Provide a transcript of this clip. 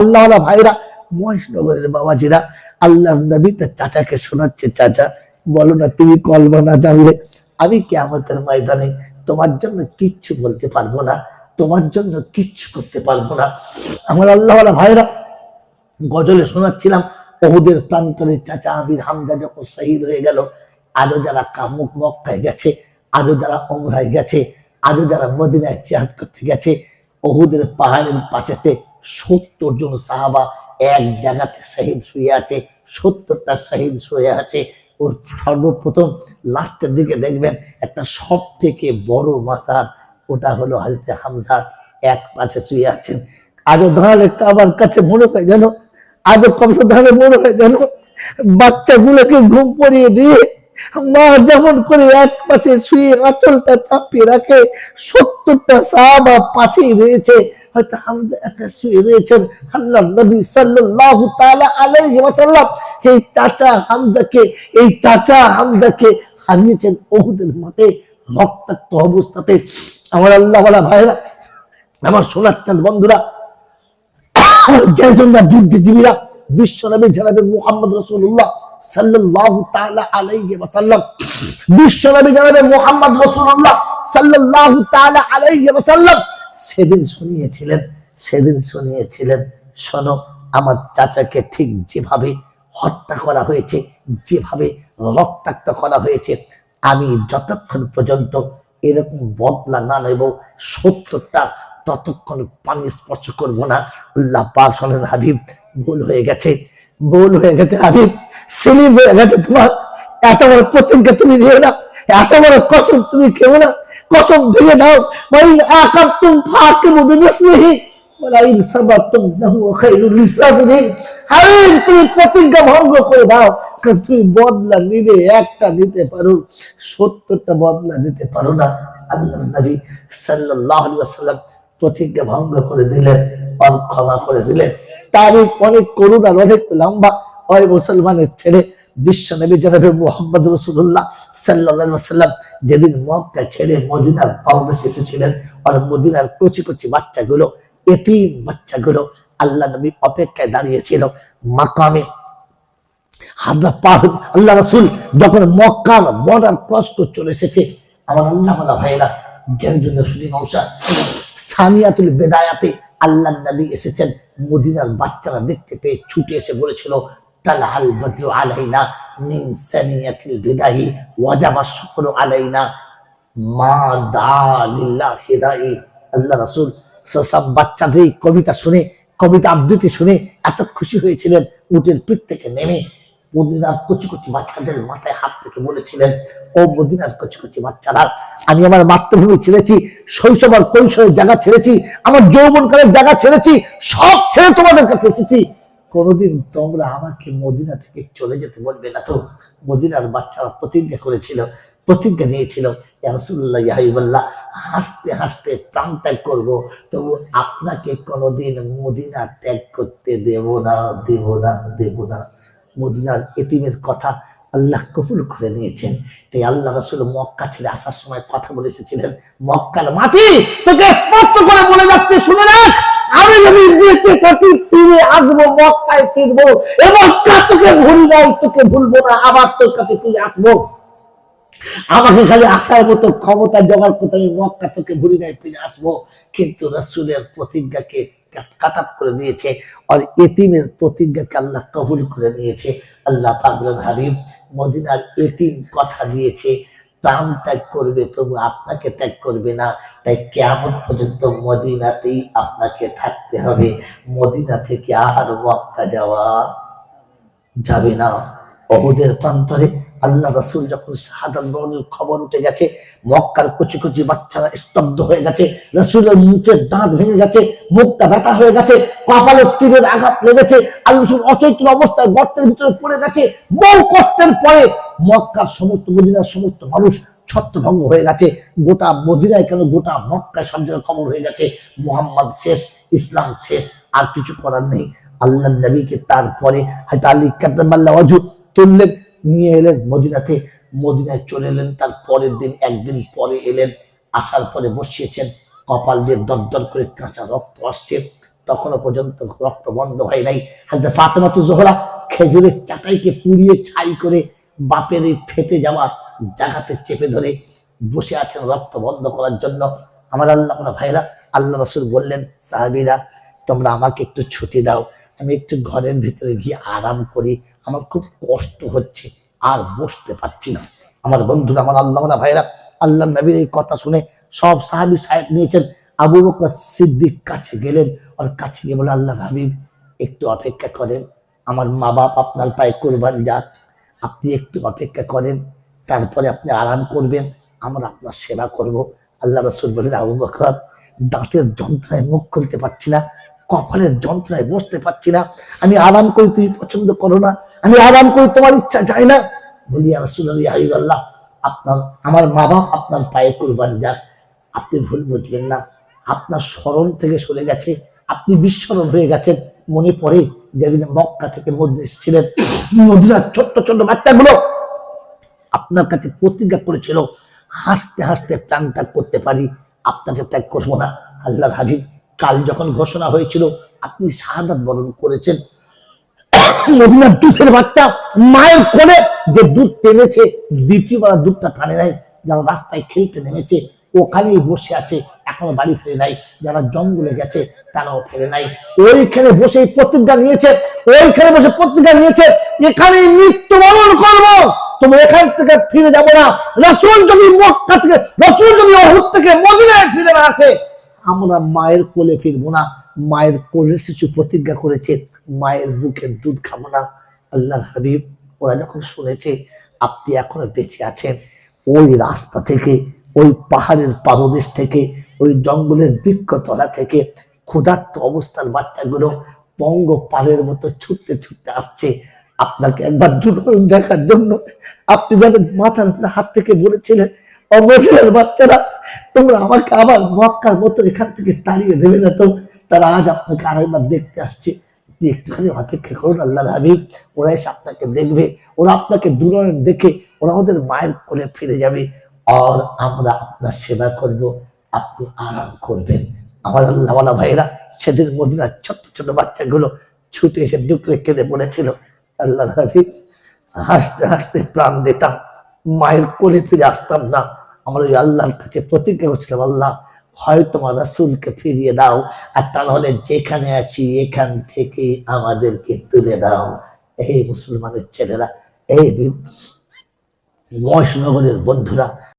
আল্লাহ ভাইরা, মহেশনগরের বাবাজিরা, আল্লাহ নবী তার চাচাকে শোনাচ্ছে, চাচা বলো না তুমি কলমা না জানলে আমি কিয়ামতের ময়দানে তোমার জন্য কিচ্ছু বলতে পারবো না, তোমার জন্য কিচ্ছু করতে পারবো না। আমার আল্লাহ ভাইরা, গজলে শোনাচ্ছিলাম ওহুদের প্রান্তরে চাচা আমির হামজা যখন শহীদ হয়ে গেল, আরো যারা কামুক মক্কায় গেছে, আরো যারা ওমরায় গেছে, আরো যারা মদিনায় জিহাদ করতে গেছে, ওহুদের পাহাড়ের পাশেতে 70 জন সাহাবা এক জায়গাতে শহীদ শুয়ে আছে, 70টা শহীদ শুয়ে আছে। ওর সর্বপ্রথম লাস্টের দিকে দেখবেন একটা সব থেকে বড় মাজার, ওটা হলো হযরত হামজা এক পাশে শুয়ে আছেন। আজও দাঁড়ালে কাবার কাছে মনে হয় যেন, আজও কমসে দাঁড়ালে মনে হয় যেন বাচ্চাগুলোকে ঘুম পড়িয়ে দিয়ে মা যেমন করে এক পাশে শুয়ে আঁচলটা চাপিয়ে রাখে, 70টা সাহাবা পাশেই রয়েছে, হয়তো হামজা একা শুয়ে রয়েছেন। আল্লাহর নবী সাল্লাল্লাহু তাআলা আলাইহি ওয়াসাল্লাম এই চাচা হামজাকে হারিয়েছেন উহুদের মাঠে রক্তাক্ত অবস্থাতে। আমার আল্লাহ ওয়ালা ভাইরা, আমার সোনার বন্ধুরা, বুদ্ধিজীবীরা, বিশ্বনবী জনাবে মুহাম্মদ রাসূলুল্লাহ সাল্লাল্লাহু তাআলা আলাইহি ওয়াসাল্লাম, বিশ্বনবী জনাবে মুহাম্মদ রাসূলুল্লাহ সাল্লাল্লাহু তাআলা আলাইহি ওয়াসাল্লাম সেদিন শুনিয়েছিলেন, শোনো আমার চাচাকে ঠিক যেভাবে হত্যা করা হয়েছে, যেভাবে রক্তাক্ত করা হয়েছে, আমি যতক্ষণ পর্যন্ত এরকম বদলা না নেব 70টা, ততক্ষণ পানি স্পর্শ করবো না। আল্লাহ পাক বলেন, হাবিব ভুল হয়ে গেছে হাবিব, স্লিপ হয়ে গেছে তোমার, এত বড় প্রতিজ্ঞা তুমি দিও না, এত বড় কসম তুমি খেও না, কসম ভেঙে দাও। ওয়াইন আকাবতুম ফাকিমু বিমিসলিহি ওয়ালাইন সাবারতুম লাহু খায়রুল লিসাবিরিন। হাবিব তুমি প্রতিজ্ঞা ভঙ্গ করে দাও, তুমি বদলা নিলে একটা নিতে পারো, 70টা বদলা নিতে পারো না। আল্লাহর নবী সাল্লাল্লাহু আলাইহি ওয়াসাল্লাম প্রতিজ্ঞা ভঙ্গ করে দিলেন, আর ক্ষমা করে দিলেন। তারিখ অনেক করুণ আর অনেক লম্বা। ওই মুসলমানের ছেলে বিশ্বনবী জনাবে মুহাম্মদ রাসূলুল্লাহ সাল্লাল্লাহু আলাইহি ওয়াসাল্লাম যেদিন মক্কা ছেড়ে মদিনার পাদদেশে এসেছিলেন, আর মদিনার কচি কচি বাচ্চাগুলো, এতিম বাচ্চাগুলো আল্লাহ নবী অপেক্ষায় দাঁড়িয়েছিল মাকামে হাজরা পার। আল্লাহ রাসূল যখন মক্কার বর্ডার ক্রস করে চলে এসেছে, আমার আল্লাহ ওয়ালা ভাইরা, সানিয়াতুল বেদায়াতে আল্লাহ নবী এসেছেন, মদিনার বাচ্চারা দেখতে পেয়ে ছুটে এসে বলেছিল, তালাল বদরু আলাইনা মিন সানিয়াতিল বিদাহি ওয়াজাবা শুকরু আলাইনা মা দা লিল্লাহি দাই। আল্লাহ রাসূল সব বাচ্চাদের কবিতা শুনে, কবিতা আবৃত্তি শুনে এত খুশি হয়েছিলেন, উটের পিঠ থেকে নেমে মদিনার কচি কচি বাচ্চাদের মাথায় হাত থেকে বলেছিলেন, ও মদিনার কচি কচি বাচ্চারা, আমি আমার মাতৃভূমি ছেড়েছি, শৈশব আর কৈশোরের জায়গা ছেড়েছি, আমার যৌবনকালের জায়গা ছেড়েছি, সব ছেড়ে তোমাদের কাছে এসেছি, কোনোদিন তোমরা আমাকে মদিনা থেকে চলে যেতে বলবে না তো? মদিনার বাচ্চারা প্রতিজ্ঞা নিয়েছিল, ইয়া রাসূলুল্লাহ ইয়া হাবিবাল্লাহ, হাসতে হাসতে প্রাণ ত্যাগ করবো, তবু আপনাকে কোনোদিন মদিনা ত্যাগ করতে দেব না। মদিনার এতিমের কথা আল্লাহ কবুল করে নিয়েছেন। তাই আল্লাহ রাসূল মক্কা ছেড়ে আসার সময় কথা বলে এসেছিলেন, মক্কার মাটি তোকে স্পষ্ট করে বলে যাচ্ছে, শুনে রাখ, আমি যদি দেশে থাকি ফিরে আসবো, মক্কায় ফিরবো, এবং মক্কা তোকে ভুলি নাই, তোকে ভুলবো না, আবার তোর কাছে ফিরে আসবো। আমাকে খালি আসার মতো ক্ষমতা জোগাড় করতে, আমি মক্কা তোকে ভুলি নাই, ফিরে আসবো। কিন্তু রাসূলের প্রতিজ্ঞাকে কাটাপ করে দিয়েছে, আর এতিমের প্রতিজ্ঞাকে আল্লাহ কবুল করে নিয়েছে। আল্লাহ পাক বলেন, হাবিব মদিনার এতিম কথা দিয়েছে, প্রাণ ত্যাগ করবে তবু আপনাকে ত্যাগ করবে না, তাই কিয়ামত পর্যন্ত মদিনাতেই আপনাকে থাকতে হবে, মদিনা থেকে আর মক্কা যাওয়া যাবে না। উহুদের প্রান্তরে আল্লাহ রাসূল যখন শাহাদাত বরণের খবর উঠে গেছে, মক্কার কচি কচি বাচ্চারা স্তব্ধ হয়ে গেছে, রাসূলের মুখের দাঁত ভেঙে গেছে, মুখটা ব্যথা হয়ে গেছে, কপালে তীরের আঘাত লেগেছে, আল্লাহ রাসূল অচৈতন্য অবস্থায় গর্তের ভিতরে পড়ে গেছে। বহু কষ্টের পরে মক্কার সমস্ত, মদিনার সমস্ত মানুষ ছত্রভঙ্গ হয়ে গেছে। গোটা মদিনায় কেন, গোটা মক্কায় সব জায়গায় খবর হয়ে গেছে, মুহাম্মদ শেষ, ইসলাম শেষ, আর কিছু করার নেই। আল্লাহ নবীকে তারপরে হয়তো আলী কাদ্দামাল্লাহু ওয়াজহু তুললেন, নিয়ে এলেন মদিনায় চলে এলেন। তার পরের দিন, একদিন পরে এলেন, আসার পরে বসিয়েছেন, কপাল দিয়ে দরদর করে কাঁচা রক্ত আসছে। তখনও পর্যন্ত রক্ত বন্ধ হয় নাই। হযরত ফাতেমাতুজ জোহরা খেজুরের চাটাইকে পুড়িয়ে ছাই করে বাপের এই ফেটে যাওয়া জায়গাতে চেপে ধরে বসে আছেন রক্ত বন্ধ করার জন্য। আমার আল্লাহ ভাইরা, আল্লাহ রাসূল বললেন, সাহাবীরা তোমরা আমাকে একটু ছুটি দাও, আমি একটু ঘরের ভিতরে গিয়ে আরাম করি, আমার খুব কষ্ট হচ্ছে, আর বসতে পারছি না। আমার বন্ধুরা, আমার আল্লাহ ভাইরা, আল্লাহ নবীর এই কথা শুনে সব সাহাবী সাহেব নিয়েছেন। আবু বকর সিদ্দিক কাছে গেলেন, ওর কাছে গিয়ে বলে, আল্লাহ হাবিব একটু অপেক্ষা করেন, আমার মা বাপ আপনার পায়ে কুরবান যাক, আপনি একটু অপেক্ষা করেন, তারপরে আপনি আরাম করবেন, আমরা আপনার সেবা করব। আল্লাহ রাসূল বলেন, আবু বকর দাঁতের যন্ত্রণায় মুখ খুলতে পারছি না, কপালের যন্ত্রণায় বসতে পারছি না, আমি আরাম করি তুমি পছন্দ করো না, আমি আরাম করি তোমার ইচ্ছা যায় না। বলি, ইয়া রাসূলুল্লাহ, ইয়া হাবিবাল্লাহ, আপনার আমার মা বাপ আপনার পায়ে কুরবান যাক, আপনি ভুল বুঝবেন না, আপনার স্মরণ থেকে সরে গেছে, আপনি বিস্মরণ হয়ে গেছেন। মনে পড়ে যেদিন মক্কা থেকে মদিনা এসেছিলেন, মদিনার ছোট্ট ছোট্ট বাচ্চাগুলো আপনার কাছে প্রতিজ্ঞা করেছিল, হাসতে হাসতে প্রাণ ত্যাগ করতে পারি, আপনাকে ত্যাগ করবো না। আল্লাহর হাবিব, কাল যখন ঘোষণা হয়েছিল আপনি শাহাদাত বরণ করেছেন, মদিনার দুধের বাচ্চা মায়ের কোলে যে দুধ টেনেছে, দ্বিতীয়বার দুধটা টানে নাই, যারা রাস্তায় খেলতে নেমেছে ওখানেই বসে আছে, এখনো বাড়ি ফিরে নাই, যারা জঙ্গলে গেছে তারাও ফিরে নাই, ওইখানে বসে প্রতিজ্ঞা নিয়েছে, ওইখানে বসে প্রতিজ্ঞা নিয়েছে, এখানেই মৃত্যুবরণ করবো, তুমি এখান থেকে ফিরে যাবো না। রাসূল যদি মক্কা থেকে, রাসূল যদি উহুদ থেকে মদিনায় ফিরে না আসে, আমরা মায়ের কোলে ফিরবো না। মায়ের কোলে শিশু প্রতিজ্ঞা করেছে, মায়ের বুকের দুধ খাবো না। আল্লাহর হাবিব ওরা যখন শুনেছে আপনি এখনো বেঁচে আছেন, ওই রাস্তা থেকে, ওই পাহাড়ের পাদদেশ থেকে, ওই জঙ্গলের বৃক্ষতলা থেকে ক্ষুধার্ত অবস্থার বাচ্চাগুলো পঙ্গপালের মতো ছুটতে ছুটতে আসছে আপনাকে একবার দেখার জন্য। আপনি যাদের মাথার হাত থেকে বলেছিলেন, অবসরের বাচ্চারা তোমরা আমাকে আবার মক্কার মতো এখান থেকে তাড়িয়ে দেবে না তো, তারা আজ আপনাকে আরেকবার দেখতে আসছে, একটুখানি অপেক্ষা করুন আল্লাহর হাবিব, ওরা এসে আপনাকে দেখবে, ওরা আপনাকে দূরায়ণ দেখে ওরা ওদের মায়ের কোলে ফিরে যাবে, আর আমরা আপনার সেবা করব, আপনি আরাম করবেন। আমার আল্লাহওয়ালা ভাইরা, সেদিন মদিনার ছোট্ট ছোট বাচ্চাগুলো ছুটে এসে ডুকরে কেঁদে পড়েছিল। আল্লাহর হাবিব, হাসতে হাসতে প্রাণ দিতাম, মায়ের কোলে ফিরে আসতাম না। আমরা ওই আল্লাহর কাছে প্রতিজ্ঞা করছিলাম, আল্লাহ হয় তোমার রাসূলকে ফিরিয়ে দাও, আর তা নাহলে যেখানে আছি এখান থেকে আমাদেরকে তুলে দাও। এই মুসলমানের ছেলেরা, এই মহেশনগরের বন্ধুরা,